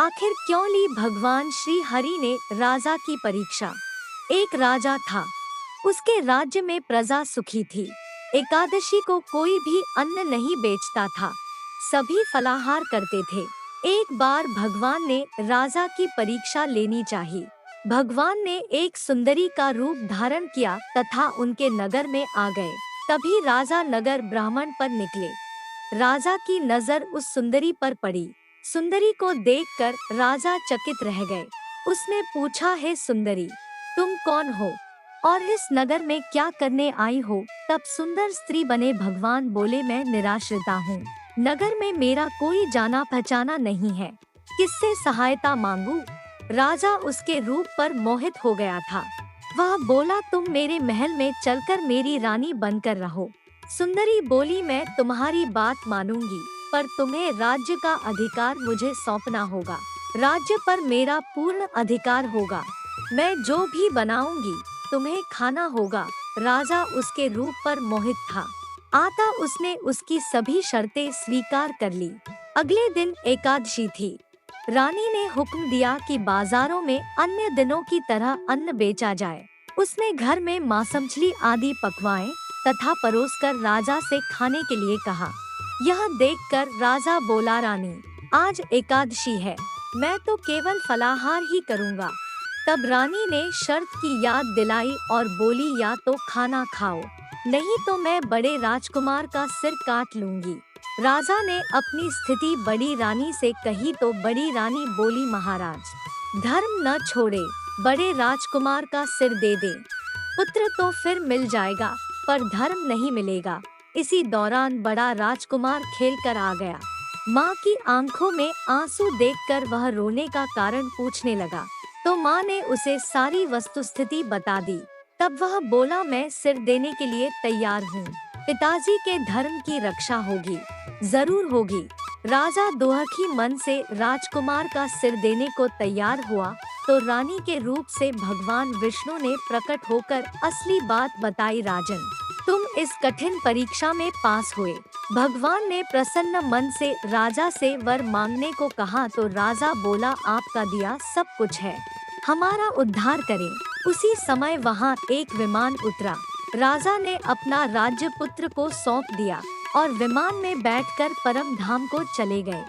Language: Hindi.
आखिर क्यों ली भगवान श्री हरि ने राजा की परीक्षा। एक राजा था, उसके राज्य में प्रजा सुखी थी। एकादशी को कोई भी अन्न नहीं बेचता था, सभी फलाहार करते थे। एक बार भगवान ने राजा की परीक्षा लेनी चाहिए। भगवान ने एक सुंदरी का रूप धारण किया तथा उनके नगर में आ गए। तभी राजा नगर ब्राह्मण पर निकले। राजा की नजर उस सुंदरी पर पड़ी। सुंदरी को देखकर राजा चकित रह गए। उसने पूछा, हे सुंदरी, तुम कौन हो और इस नगर में क्या करने आई हो? तब सुंदर स्त्री बने भगवान बोले, मैं निराश्रिता हूँ, नगर में मेरा कोई जाना पहचाना नहीं है, किससे सहायता मांगू? राजा उसके रूप पर मोहित हो गया था। वह बोला, तुम मेरे महल में चलकर मेरी रानी बनकर रहो। सुंदरी बोली, मैं तुम्हारी बात मानूंगी, पर तुम्हें राज्य का अधिकार मुझे सौंपना होगा। राज्य पर मेरा पूर्ण अधिकार होगा। मैं जो भी बनाऊंगी तुम्हें खाना होगा। राजा उसके रूप पर मोहित था, आता उसने उसकी सभी शर्तें स्वीकार कर ली। अगले दिन एकादशी थी। रानी ने हुक्म दिया कि बाजारों में अन्य दिनों की तरह अन्न बेचा जाए। उसने घर में मांस मछली आदि पकवाएं तथा परोसकर राजा से खाने के लिए कहा। यह देखकर राजा बोला, रानी, आज एकादशी है, मैं तो केवल फलाहार ही करूँगा। तब रानी ने शर्त की याद दिलाई और बोली, या तो खाना खाओ, नहीं तो मैं बड़े राजकुमार का सिर काट लूंगी। राजा ने अपनी स्थिति बड़ी रानी से कही तो बड़ी रानी बोली, महाराज, धर्म न छोड़े, बड़े राजकुमार का सिर दे दे। पुत्र तो फिर मिल जाएगा, पर धर्म नहीं मिलेगा। इसी दौरान बड़ा राजकुमार खेल कर आ गया। माँ की आंखों में आंसू देखकर वह रोने का कारण पूछने लगा, तो माँ ने उसे सारी वस्तुस्थिति बता दी। तब वह बोला, मैं सिर देने के लिए तैयार हूँ, पिताजी के धर्म की रक्षा होगी, जरूर होगी। राजा दुखी मन से राजकुमार का सिर देने को तैयार हुआ तो रानी के रूप से भगवान विष्णु ने प्रकट होकर असली बात बताई। राजन, तुम इस कठिन परीक्षा में पास हुए। भगवान ने प्रसन्न मन से राजा से वर मांगने को कहा तो राजा बोला, आपका दिया सब कुछ है, हमारा उद्धार करें। उसी समय वहाँ एक विमान उतरा। राजा ने अपना राज्य पुत्र को सौंप दिया और विमान में बैठकर परम धाम को चले गए।